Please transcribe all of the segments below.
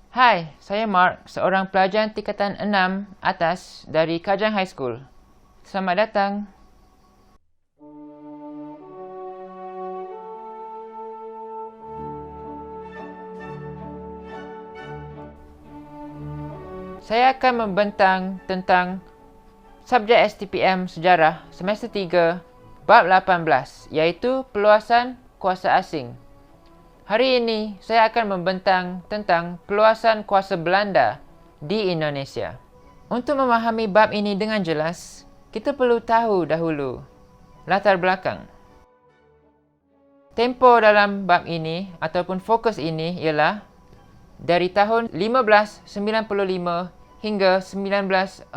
Hai, saya Mark, seorang pelajar tingkatan 6 atas dari Kajang High School. Selamat datang. Saya akan membentang tentang subjek STPM Sejarah semester 3, bab 18, iaitu peluasan kuasa asing. Hari ini, saya akan membentang tentang peluasan kuasa Belanda di Indonesia. Untuk memahami bab ini dengan jelas, kita perlu tahu dahulu latar belakang. Tempo dalam bab ini ataupun fokus ini ialah dari tahun 1595 hingga 1945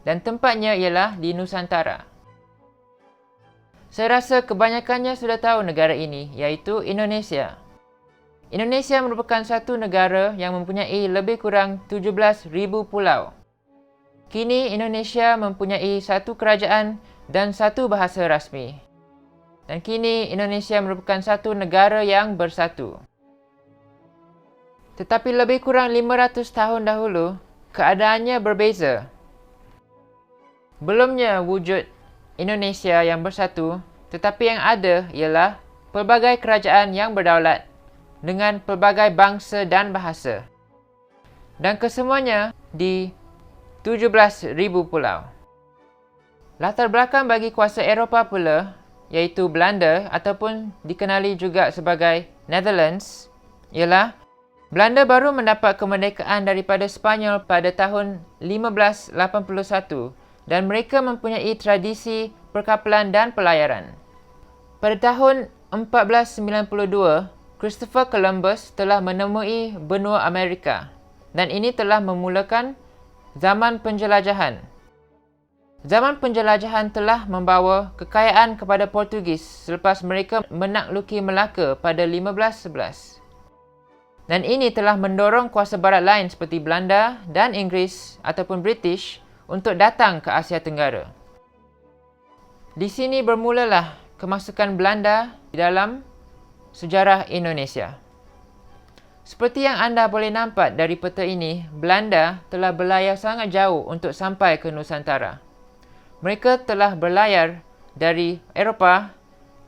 dan tempatnya ialah di Nusantara. Saya rasa kebanyakannya sudah tahu negara ini, iaitu Indonesia. Indonesia merupakan satu negara yang mempunyai lebih kurang 17,000 pulau. Kini Indonesia mempunyai satu kerajaan dan satu bahasa rasmi. Dan kini Indonesia merupakan satu negara yang bersatu. Tetapi lebih kurang 500 tahun dahulu, keadaannya berbeza. Belumnya wujud Indonesia yang bersatu, tetapi yang ada ialah pelbagai kerajaan yang berdaulat dengan pelbagai bangsa dan bahasa. Dan kesemuanya di 17,000 pulau. Latar belakang bagi kuasa Eropah pula, iaitu Belanda ataupun dikenali juga sebagai Netherlands, ialah Belanda baru mendapat kemerdekaan daripada Sepanyol pada tahun 1581 dan mereka mempunyai tradisi perkapalan dan pelayaran. Pada tahun 1492, Christopher Columbus telah menemui benua Amerika dan ini telah memulakan zaman penjelajahan. Zaman penjelajahan telah membawa kekayaan kepada Portugis selepas mereka menakluki Melaka pada 1511. Dan ini telah mendorong kuasa barat lain seperti Belanda dan Inggeris ataupun British untuk datang ke Asia Tenggara. Di sini bermulalah kemasukan Belanda di dalam sejarah Indonesia. Seperti yang anda boleh nampak dari peta ini, Belanda telah berlayar sangat jauh untuk sampai ke Nusantara. Mereka telah berlayar dari Eropah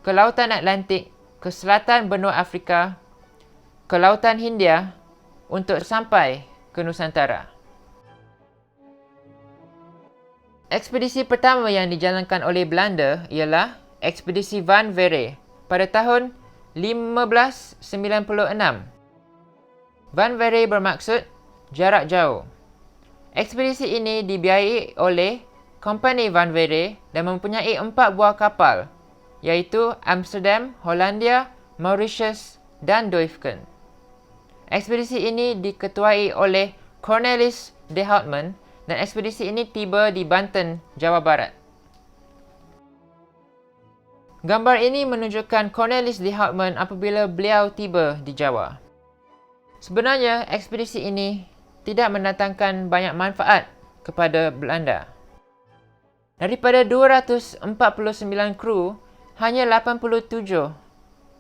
ke Lautan Atlantik, ke selatan benua Afrika, ke Lautan Hindia untuk sampai ke Nusantara. Ekspedisi pertama yang dijalankan oleh Belanda ialah Ekspedisi Van Veere pada tahun 1596. Van Veere bermaksud jarak jauh. Ekspedisi ini dibiayai oleh Company Van Veere dan mempunyai 4 buah kapal, iaitu Amsterdam, Hollandia, Mauritius dan Duiven. Ekspedisi ini diketuai oleh Cornelis de Houtman dan ekspedisi ini tiba di Banten, Jawa Barat. Gambar ini menunjukkan Cornelis de Houtman apabila beliau tiba di Jawa. Sebenarnya, ekspedisi ini tidak mendatangkan banyak manfaat kepada Belanda. Daripada 249 kru, hanya 87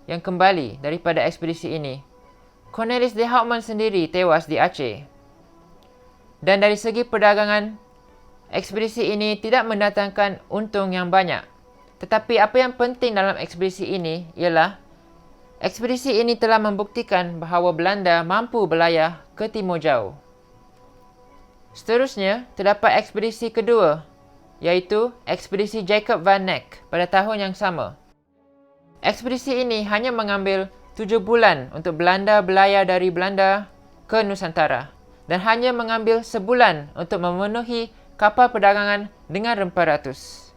yang kembali daripada ekspedisi ini. Cornelis de Houtman sendiri tewas di Aceh. Dan dari segi perdagangan, ekspedisi ini tidak mendatangkan untung yang banyak. Tetapi apa yang penting dalam ekspedisi ini ialah ekspedisi ini telah membuktikan bahawa Belanda mampu berlayar ke timur jauh. Seterusnya, terdapat ekspedisi kedua, iaitu ekspedisi Jacob van Neck pada tahun yang sama. Ekspedisi ini hanya mengambil 7 bulan untuk Belanda berlayar dari Belanda ke Nusantara dan hanya mengambil sebulan untuk memenuhi kapal perdagangan dengan rempah ratus.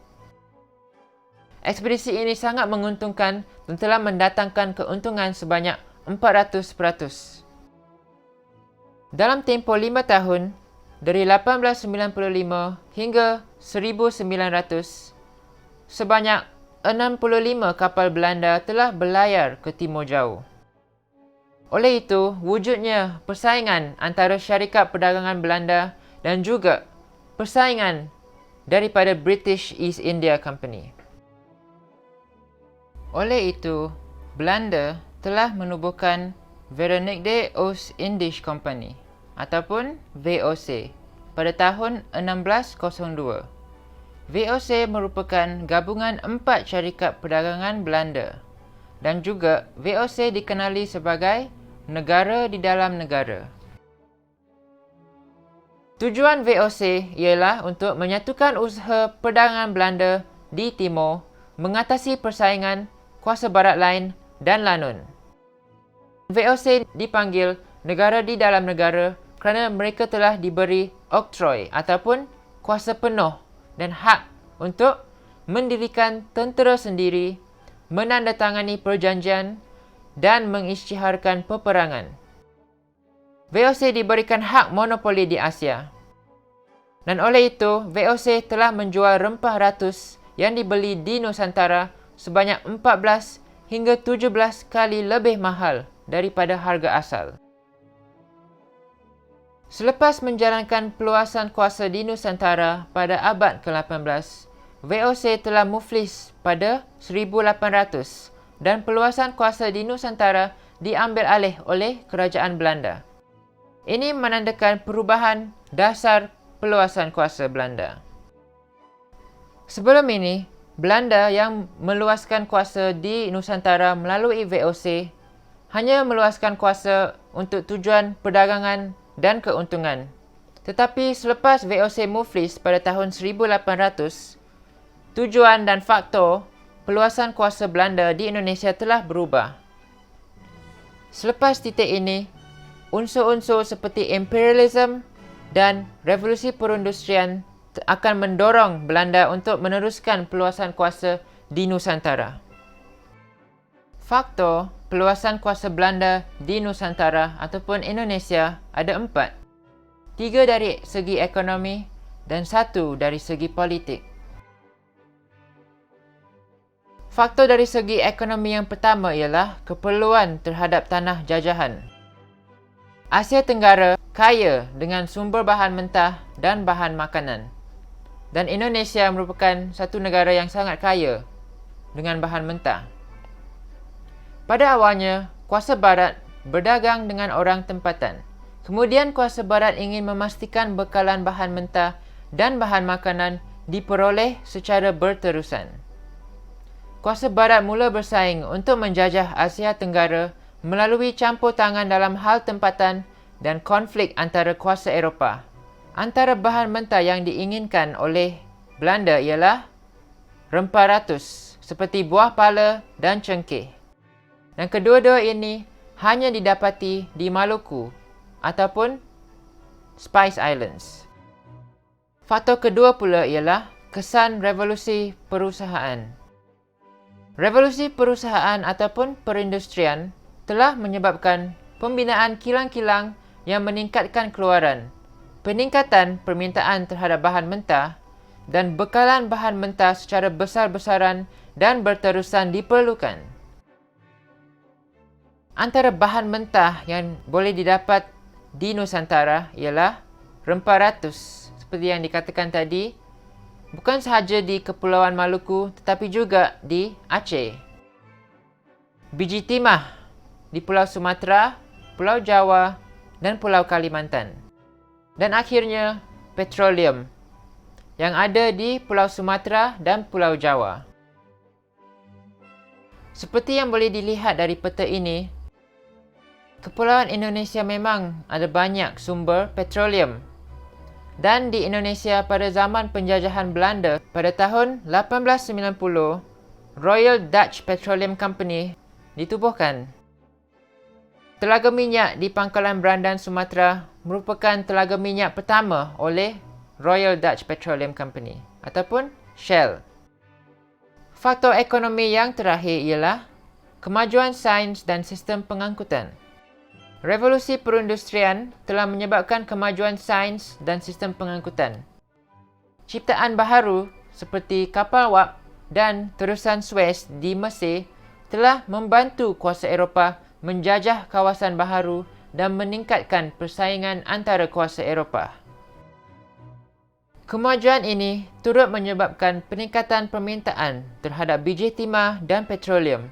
Ekspedisi ini sangat menguntungkan dan telah mendatangkan keuntungan sebanyak 400%. Dalam tempoh 5 tahun, dari 1895 hingga 1900, sebanyak 65 kapal Belanda telah berlayar ke timur jauh. Oleh itu, wujudnya persaingan antara syarikat perdagangan Belanda dan juga persaingan daripada British East India Company. Oleh itu, Belanda telah menubuhkan Verenigde Oost-Indisch Company ataupun VOC pada tahun 1602. VOC merupakan gabungan 4 syarikat perdagangan Belanda dan juga VOC dikenali sebagai negara di dalam negara. Tujuan VOC ialah untuk menyatukan usaha perdagangan Belanda di timur, mengatasi persaingan kuasa barat lain dan lanun. VOC dipanggil negara di dalam negara kerana mereka telah diberi oktroi ataupun kuasa penuh dan hak untuk mendirikan tentera sendiri, menandatangani perjanjian dan mengisytiharkan peperangan. VOC diberikan hak monopoli di Asia. Dan oleh itu, VOC telah menjual rempah ratus yang dibeli di Nusantara sebanyak 14 hingga 17 kali lebih mahal daripada harga asal. Selepas menjalankan peluasan kuasa di Nusantara pada abad ke-18, VOC telah muflis pada 1800 dan peluasan kuasa di Nusantara diambil alih oleh Kerajaan Belanda. Ini menandakan perubahan dasar peluasan kuasa Belanda. Sebelum ini, Belanda yang meluaskan kuasa di Nusantara melalui VOC hanya meluaskan kuasa untuk tujuan perdagangan dan keuntungan. Tetapi selepas VOC muflis pada tahun 1800, tujuan dan faktor peluasan kuasa Belanda di Indonesia telah berubah. Selepas titik ini, unsur-unsur seperti imperialisme dan revolusi perindustrian akan mendorong Belanda untuk meneruskan peluasan kuasa di Nusantara. Faktor peluasan kuasa Belanda di Nusantara ataupun Indonesia ada 4. 3 dari segi ekonomi dan 1 dari segi politik. Faktor dari segi ekonomi yang pertama ialah keperluan terhadap tanah jajahan. Asia Tenggara kaya dengan sumber bahan mentah dan bahan makanan. Dan Indonesia merupakan satu negara yang sangat kaya dengan bahan mentah. Pada awalnya, kuasa barat berdagang dengan orang tempatan. Kemudian kuasa barat ingin memastikan bekalan bahan mentah dan bahan makanan diperoleh secara berterusan. Kuasa barat mula bersaing untuk menjajah Asia Tenggara melalui campur tangan dalam hal tempatan dan konflik antara kuasa Eropah. Antara bahan mentah yang diinginkan oleh Belanda ialah rempah ratus seperti buah pala dan cengkeh. Dan kedua-dua ini hanya didapati di Maluku ataupun Spice Islands. Faktor kedua pula ialah kesan revolusi perusahaan. Revolusi perusahaan ataupun perindustrian telah menyebabkan pembinaan kilang-kilang yang meningkatkan keluaran, peningkatan permintaan terhadap bahan mentah dan bekalan bahan mentah secara besar-besaran dan berterusan diperlukan. Antara bahan mentah yang boleh didapat di Nusantara ialah rempah ratus seperti yang dikatakan tadi, bukan sahaja di Kepulauan Maluku tetapi juga di Aceh. Biji timah di Pulau Sumatera, Pulau Jawa dan Pulau Kalimantan. Dan akhirnya petroleum yang ada di Pulau Sumatera dan Pulau Jawa. Seperti yang boleh dilihat dari peta ini, Kepulauan Indonesia memang ada banyak sumber petroleum. Dan di Indonesia pada zaman penjajahan Belanda pada tahun 1890, Royal Dutch Petroleum Company ditubuhkan. Telaga minyak di Pangkalan Berandan Sumatera merupakan telaga minyak pertama oleh Royal Dutch Petroleum Company ataupun Shell. Faktor ekonomi yang terakhir ialah kemajuan sains dan sistem pengangkutan. Revolusi perindustrian telah menyebabkan kemajuan sains dan sistem pengangkutan. Ciptaan baharu seperti kapal wap dan terusan Suez di Mesir telah membantu kuasa Eropah menjajah kawasan baharu dan meningkatkan persaingan antara kuasa Eropah. Kemajuan ini turut menyebabkan peningkatan permintaan terhadap biji timah dan petroleum.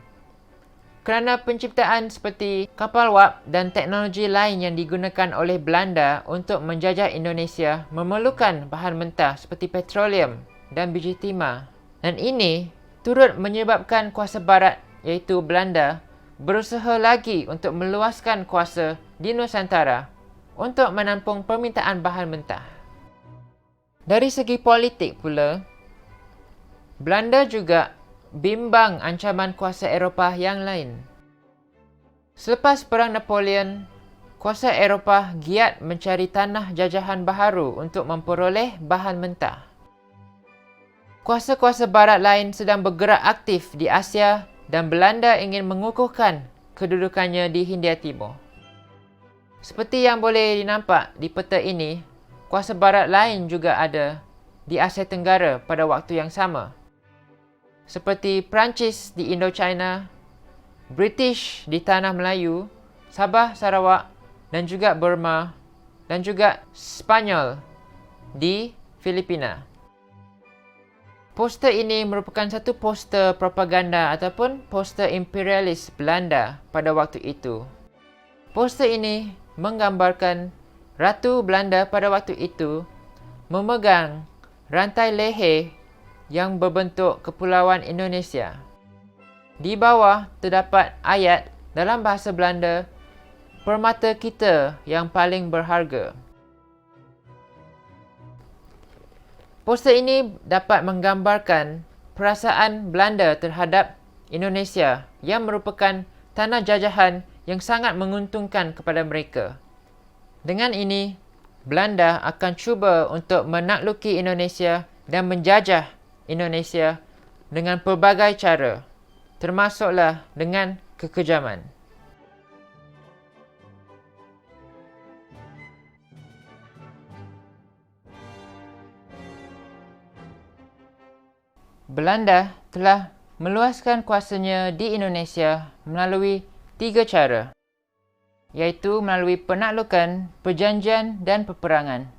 kerana penciptaan seperti kapal wap dan teknologi lain yang digunakan oleh Belanda untuk menjajah Indonesia memerlukan bahan mentah seperti petroleum dan biji timah. Dan ini turut menyebabkan kuasa barat iaitu Belanda berusaha lagi untuk meluaskan kuasa di Nusantara untuk menampung permintaan bahan mentah. Dari segi politik pula, Belanda juga bimbang ancaman kuasa Eropah yang lain. Selepas Perang Napoleon, kuasa Eropah giat mencari tanah jajahan baharu untuk memperoleh bahan mentah. Kuasa-kuasa barat lain sedang bergerak aktif di Asia dan Belanda ingin mengukuhkan kedudukannya di Hindia Timur. Seperti yang boleh dinampak di peta ini, kuasa barat lain juga ada di Asia Tenggara pada waktu yang sama. Seperti Perancis di Indochina, British di Tanah Melayu, Sabah Sarawak dan juga Burma, dan juga Spanyol di Filipina. Poster ini merupakan satu poster propaganda ataupun poster imperialis Belanda pada waktu itu. Poster ini menggambarkan Ratu Belanda pada waktu itu memegang rantai leher yang berbentuk Kepulauan Indonesia. Di bawah terdapat ayat dalam bahasa Belanda, "Permata kita yang paling berharga." Poster ini dapat menggambarkan perasaan Belanda terhadap Indonesia yang merupakan tanah jajahan yang sangat menguntungkan kepada mereka. Dengan ini, Belanda akan cuba untuk menakluki Indonesia dan menjajah Indonesia dengan pelbagai cara, termasuklah dengan kekejaman. Belanda telah meluaskan kuasanya di Indonesia melalui 3 cara, iaitu melalui penaklukan, perjanjian dan peperangan.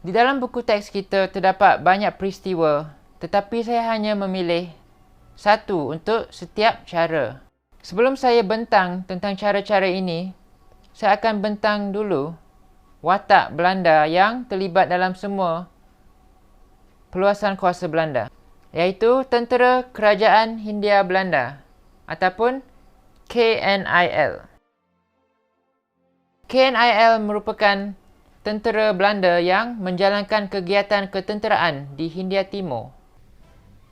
Di dalam buku teks kita terdapat banyak peristiwa, tetapi saya hanya memilih satu untuk setiap cara. Sebelum saya bentang tentang cara-cara ini, saya akan bentang dulu watak Belanda yang terlibat dalam semua peluasan kuasa Belanda, iaitu Tentera Kerajaan Hindia Belanda ataupun KNIL. KNIL merupakan tentera Belanda yang menjalankan kegiatan ketenteraan di Hindia Timur.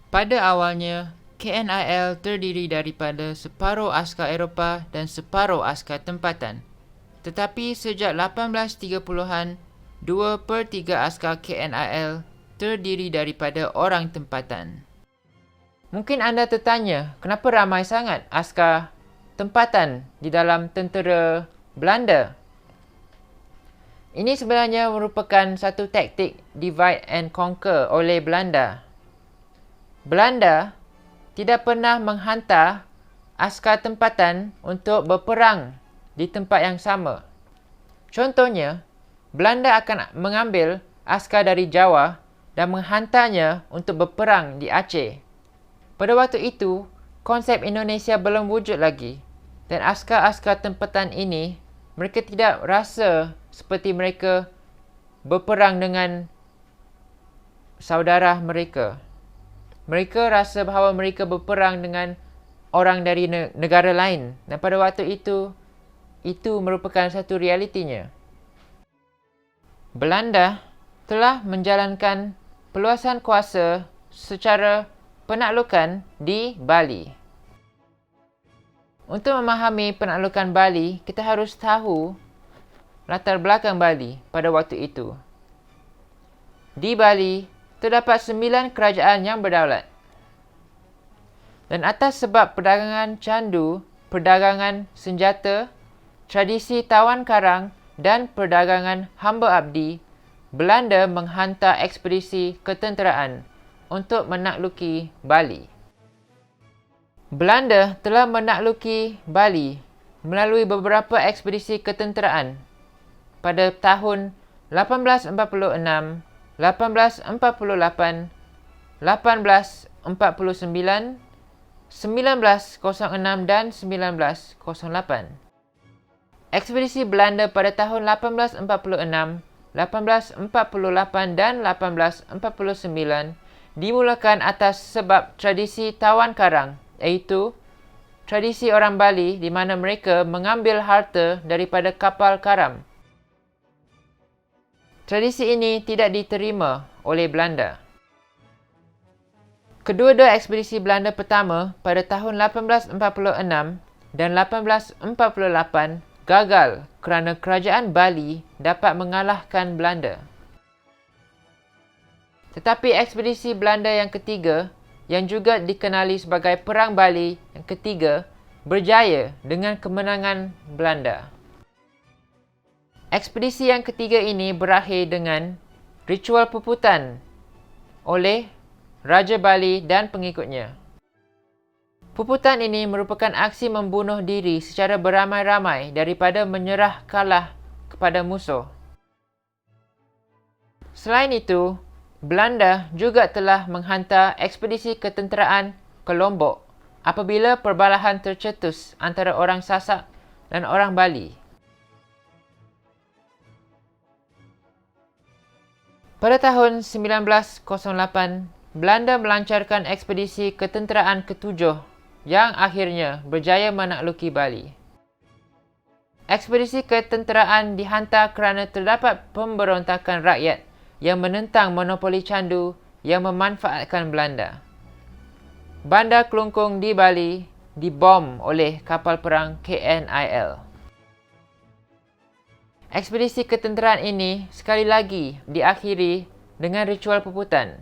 Pada awalnya, KNIL terdiri daripada separuh askar Eropah dan separuh askar tempatan. Tetapi sejak 1830-an, 2/3 askar KNIL terdiri daripada orang tempatan. Mungkin anda tertanya, kenapa ramai sangat askar tempatan di dalam tentera Belanda? Ini sebenarnya merupakan satu taktik divide and conquer oleh Belanda. Belanda tidak pernah menghantar askar tempatan untuk berperang di tempat yang sama. Contohnya, Belanda akan mengambil askar dari Jawa dan menghantarnya untuk berperang di Aceh. Pada waktu itu, konsep Indonesia belum wujud lagi dan askar-askar tempatan ini mereka tidak rasa seperti mereka berperang dengan saudara mereka. Mereka rasa bahawa mereka berperang dengan orang dari negara lain. Dan pada waktu itu merupakan satu realitinya. Belanda telah menjalankan peluasan kuasa secara penaklukan di Bali. Untuk memahami penaklukan Bali, kita harus tahu latar belakang Bali pada waktu itu. Di Bali, terdapat 9 kerajaan yang berdaulat. Dan atas sebab perdagangan candu, perdagangan senjata, tradisi tawan karang dan perdagangan hamba abdi, Belanda menghantar ekspedisi ketenteraan untuk menakluki Bali. Belanda telah menakluki Bali melalui beberapa ekspedisi ketenteraan pada tahun 1846, 1848, 1849, 1906 dan 1908. Ekspedisi Belanda pada tahun 1846, 1848 dan 1849 dimulakan atas sebab tradisi tawan karang, iaitu tradisi orang Bali di mana mereka mengambil harta daripada kapal karam. Tradisi ini tidak diterima oleh Belanda. Kedua-dua ekspedisi Belanda pertama pada tahun 1846 dan 1848 gagal kerana kerajaan Bali dapat mengalahkan Belanda. Tetapi ekspedisi Belanda yang ketiga, yang juga dikenali sebagai Perang Bali yang ketiga, berjaya dengan kemenangan Belanda. Ekspedisi yang ketiga ini berakhir dengan ritual puputan oleh Raja Bali dan pengikutnya. Puputan ini merupakan aksi membunuh diri secara beramai-ramai daripada menyerah kalah kepada musuh. Selain itu, Belanda juga telah menghantar ekspedisi ketenteraan ke Lombok apabila perbalahan tercetus antara orang Sasak dan orang Bali. Pada tahun 1908, Belanda melancarkan ekspedisi ketenteraan ketujuh yang akhirnya berjaya menakluki Bali. Ekspedisi ketenteraan dihantar kerana terdapat pemberontakan rakyat yang menentang monopoli candu yang memanfaatkan Belanda. Bandar Kelungkung di Bali dibom oleh kapal perang KNIL. Ekspedisi ketenteraan ini sekali lagi diakhiri dengan ritual puputan.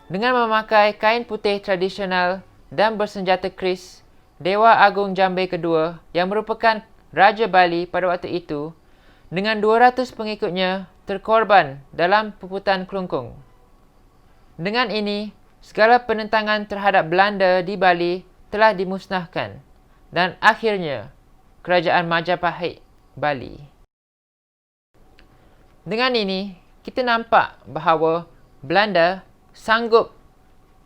Dengan memakai kain putih tradisional dan bersenjata keris, Dewa Agung Jambe Kedua yang merupakan Raja Bali pada waktu itu dengan 200 pengikutnya terkorban dalam puputan Kelungkung. Dengan ini, segala penentangan terhadap Belanda di Bali telah dimusnahkan dan akhirnya Kerajaan Majapahit Bali. Dengan ini, kita nampak bahawa Belanda sanggup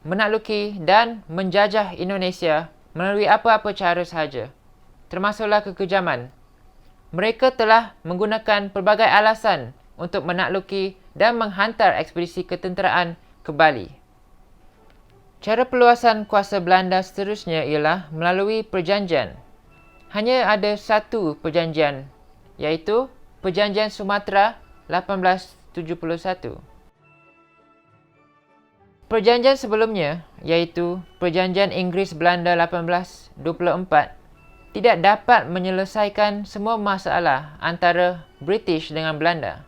menakluki dan menjajah Indonesia melalui apa-apa cara sahaja, termasuklah kekejaman. Mereka telah menggunakan pelbagai alasan untuk menakluki dan menghantar ekspedisi ketenteraan ke Bali. Cara peluasan kuasa Belanda seterusnya ialah melalui perjanjian. Hanya ada satu perjanjian, iaitu Perjanjian Sumatera 1871. Perjanjian sebelumnya, iaitu Perjanjian Inggeris-Belanda 1824, tidak dapat menyelesaikan semua masalah antara British dengan Belanda.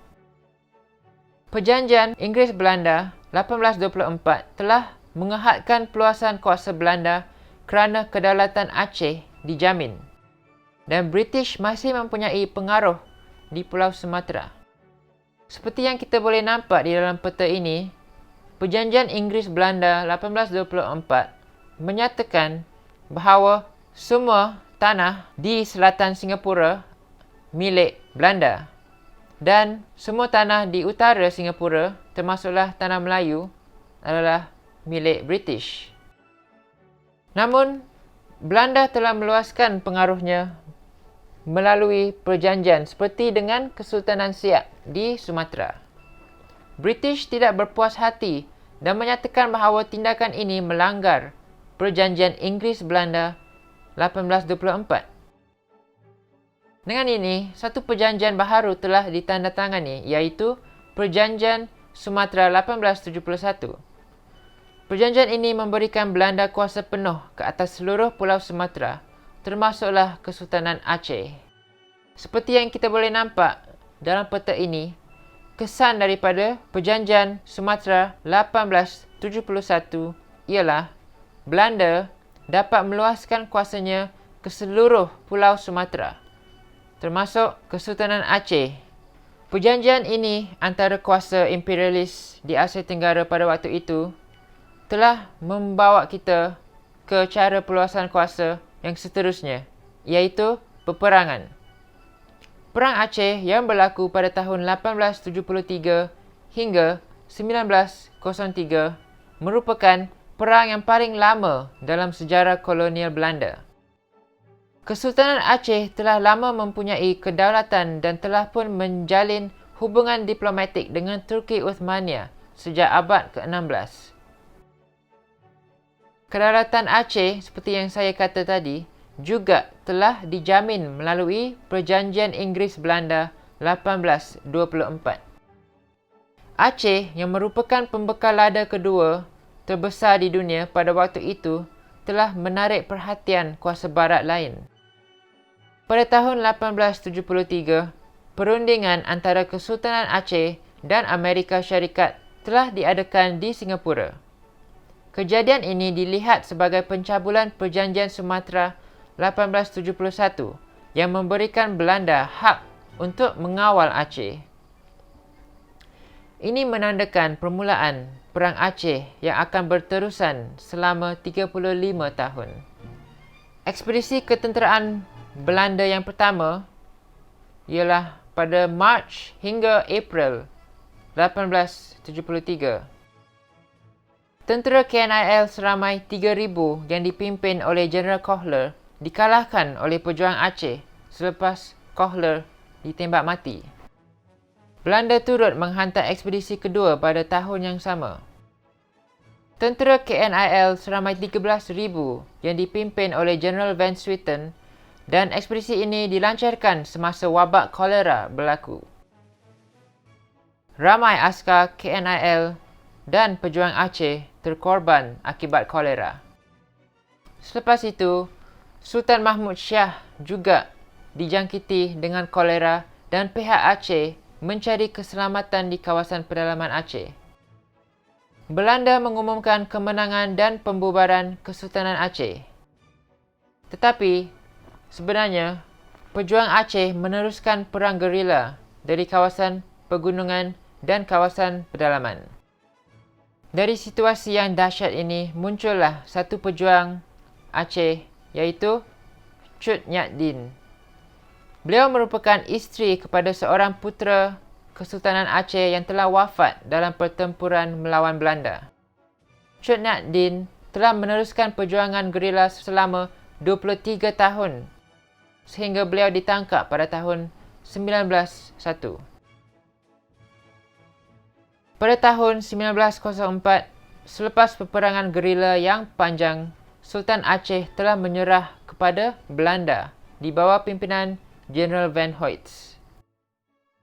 Perjanjian Inggeris-Belanda 1824 telah mengehadkan peluasan kuasa Belanda kerana kedaulatan Aceh dijamin dan British masih mempunyai pengaruh di Pulau Sumatera. Seperti yang kita boleh nampak di dalam peta ini, Perjanjian Inggeris-Belanda 1824 menyatakan bahawa semua tanah di selatan Singapura milik Belanda dan semua tanah di utara Singapura, termasuklah tanah Melayu, adalah milik British. Namun, Belanda telah meluaskan pengaruhnya melalui perjanjian seperti dengan Kesultanan Siak di Sumatera. British tidak berpuas hati dan menyatakan bahawa tindakan ini melanggar Perjanjian Inggeris-Belanda 1824. Dengan ini, satu perjanjian baharu telah ditandatangani, iaitu Perjanjian Sumatera 1871. Perjanjian ini memberikan Belanda kuasa penuh ke atas seluruh Pulau Sumatera, termasuklah Kesultanan Aceh. Seperti yang kita boleh nampak dalam peta ini, kesan daripada Perjanjian Sumatera 1871 ialah Belanda dapat meluaskan kuasanya ke seluruh Pulau Sumatera, termasuk Kesultanan Aceh. Perjanjian ini antara kuasa imperialis di Asia Tenggara pada waktu itu telah membawa kita ke cara peluasan kuasa yang seterusnya, iaitu peperangan. Perang Aceh yang berlaku pada tahun 1873 hingga 1903 merupakan perang yang paling lama dalam sejarah kolonial Belanda. Kesultanan Aceh telah lama mempunyai kedaulatan dan telah pun menjalin hubungan diplomatik dengan Turki Uthmaniyah sejak abad ke-16. Kedaulatan Aceh, seperti yang saya kata tadi, juga telah dijamin melalui Perjanjian Inggeris-Belanda 1824. Aceh, yang merupakan pembekal lada kedua terbesar di dunia pada waktu itu, telah menarik perhatian kuasa barat lain. Pada tahun 1873, perundingan antara Kesultanan Aceh dan Amerika Syarikat telah diadakan di Singapura. Kejadian ini dilihat sebagai pencabulan Perjanjian Sumatera 1871 yang memberikan Belanda hak untuk mengawal Aceh. Ini menandakan permulaan Perang Aceh yang akan berterusan selama 35 tahun. Ekspedisi ketenteraan Belanda yang pertama ialah pada Mac hingga April 1873. Tentera KNIL seramai 3,000 yang dipimpin oleh Jeneral Kohler dikalahkan oleh pejuang Aceh selepas Kohler ditembak mati. Belanda turut menghantar ekspedisi kedua pada tahun yang sama. Tentera KNIL seramai 13,000 yang dipimpin oleh Jeneral Van Swieten, dan ekspedisi ini dilancarkan semasa wabak kolera berlaku. Ramai askar KNIL dan pejuang Aceh terkorban akibat kolera. Selepas itu, Sultan Mahmud Shah juga dijangkiti dengan kolera dan pihak Aceh mencari keselamatan di kawasan pedalaman Aceh. Belanda mengumumkan kemenangan dan pembubaran Kesultanan Aceh. Tetapi, sebenarnya, pejuang Aceh meneruskan perang gerila dari kawasan pegunungan dan kawasan pedalaman. Dari situasi yang dahsyat ini, muncullah satu pejuang Aceh, iaitu Cut Nyak Dien. Beliau merupakan isteri kepada seorang putera Kesultanan Aceh yang telah wafat dalam pertempuran melawan Belanda. Cut Nyak Dien telah meneruskan perjuangan gerila selama 23 tahun sehingga beliau ditangkap pada tahun 1901. Pada tahun 1904, selepas peperangan gerila yang panjang, Sultan Aceh telah menyerah kepada Belanda di bawah pimpinan Jeneral Van Hoyts.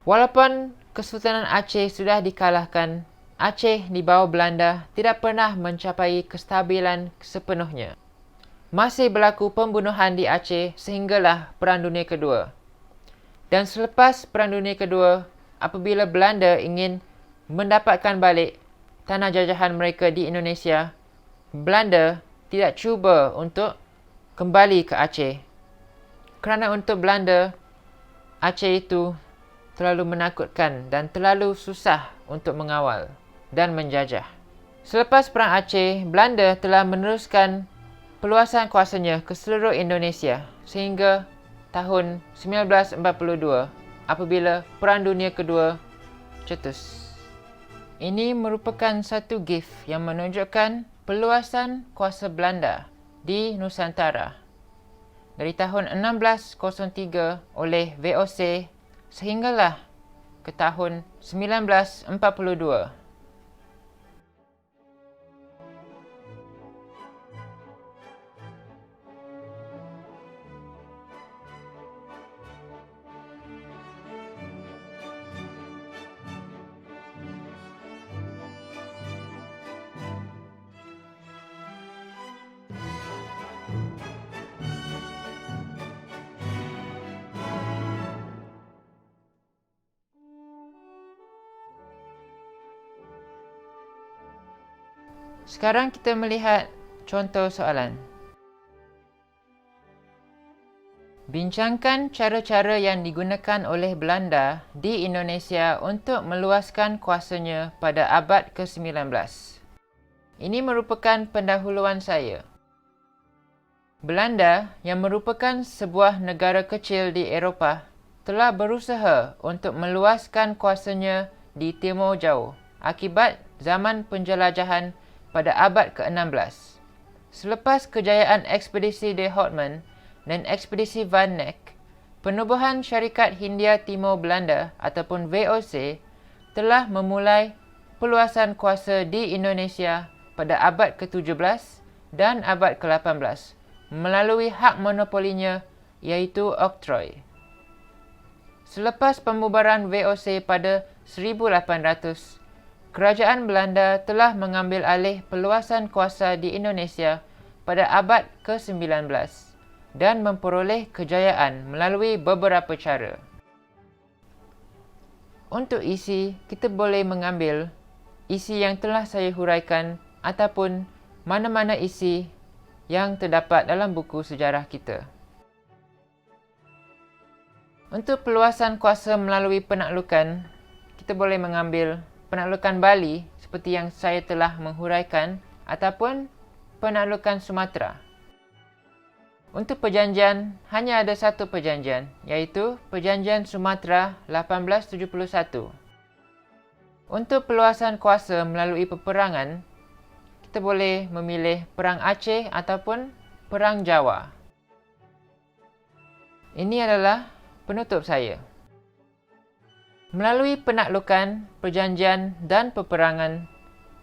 Walaupun Kesultanan Aceh sudah dikalahkan, Aceh di bawah Belanda tidak pernah mencapai kestabilan sepenuhnya. Masih berlaku pembunuhan di Aceh sehinggalah Perang Dunia Kedua. Dan selepas Perang Dunia Kedua, apabila Belanda ingin mendapatkan balik tanah jajahan mereka di Indonesia, Belanda tidak cuba untuk kembali ke Aceh. Kerana untuk Belanda, Aceh itu terlalu menakutkan dan terlalu susah untuk mengawal dan menjajah. Selepas Perang Aceh, Belanda telah meneruskan peluasan kuasanya ke seluruh Indonesia sehingga tahun 1942 apabila Perang Dunia Kedua cetus. Ini merupakan satu gift yang menunjukkan peluasan kuasa Belanda di Nusantara dari tahun 1603 oleh VOC sehinggalah ke tahun 1942. Sekarang kita melihat contoh soalan. Bincangkan cara-cara yang digunakan oleh Belanda di Indonesia untuk meluaskan kuasanya pada abad ke-19. Ini merupakan pendahuluan saya. Belanda, yang merupakan sebuah negara kecil di Eropah, telah berusaha untuk meluaskan kuasanya di Timur Jauh akibat zaman penjelajahan pada abad ke-16. Selepas kejayaan ekspedisi de Houtman dan ekspedisi Van Neck, penubuhan Syarikat Hindia Timur Belanda ataupun VOC telah memulai peluasan kuasa di Indonesia pada abad ke-17 dan abad ke-18 melalui hak monopolinya iaitu oktroi. Selepas pembubaran VOC pada 1800, Kerajaan Belanda telah mengambil alih peluasan kuasa di Indonesia pada abad ke-19 dan memperoleh kejayaan melalui beberapa cara. Untuk isi, kita boleh mengambil isi yang telah saya huraikan ataupun mana-mana isi yang terdapat dalam buku sejarah kita. Untuk peluasan kuasa melalui penaklukan, kita boleh mengambil penaklukan Bali seperti yang saya telah menghuraikan ataupun penaklukan Sumatera. Untuk perjanjian, hanya ada satu perjanjian iaitu Perjanjian Sumatera 1871. Untuk peluasan kuasa melalui peperangan, kita boleh memilih Perang Aceh ataupun Perang Jawa. Ini adalah penutup saya. Melalui penaklukan, perjanjian dan peperangan,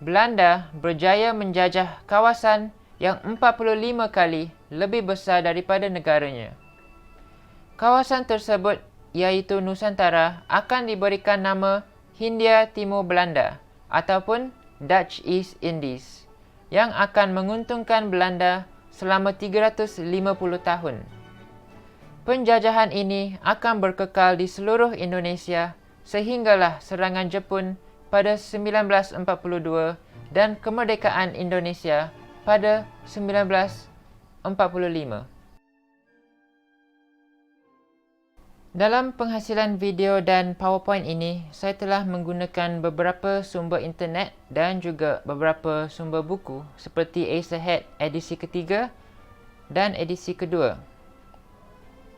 Belanda berjaya menjajah kawasan yang 45 kali lebih besar daripada negaranya. Kawasan tersebut iaitu Nusantara akan diberikan nama Hindia Timur Belanda ataupun Dutch East Indies yang akan menguntungkan Belanda selama 350 tahun. Penjajahan ini akan berkekal di seluruh Indonesia sehinggalah serangan Jepun pada 1942 dan kemerdekaan Indonesia pada 1945. Dalam penghasilan video dan PowerPoint ini, saya telah menggunakan beberapa sumber internet dan juga beberapa sumber buku seperti Acerhead edisi ketiga dan edisi kedua.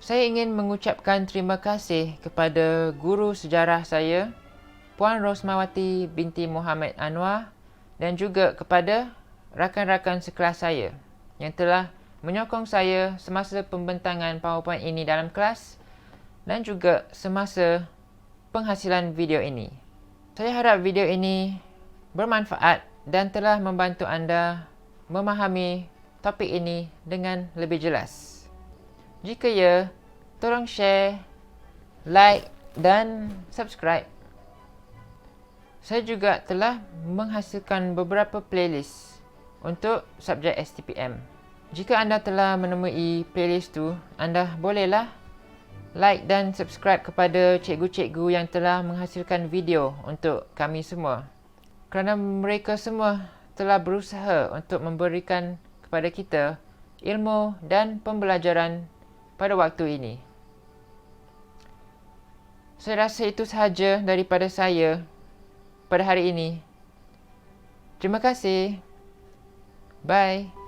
Saya ingin mengucapkan terima kasih kepada guru sejarah saya, Puan Rosmawati binti Muhammad Anwar, dan juga kepada rakan-rakan sekelas saya yang telah menyokong saya semasa pembentangan PowerPoint ini dalam kelas dan juga semasa penghasilan video ini. Saya harap video ini bermanfaat dan telah membantu anda memahami topik ini dengan lebih jelas. Jika ya, tolong share, like dan subscribe. Saya juga telah menghasilkan beberapa playlist untuk subjek STPM. Jika anda telah menemui playlist tu, anda bolehlah like dan subscribe kepada cikgu-cikgu yang telah menghasilkan video untuk kami semua. Kerana mereka semua telah berusaha untuk memberikan kepada kita ilmu dan pembelajaran pada waktu ini. Saya rasa itu sahaja daripada saya pada hari ini. Terima kasih. Bye.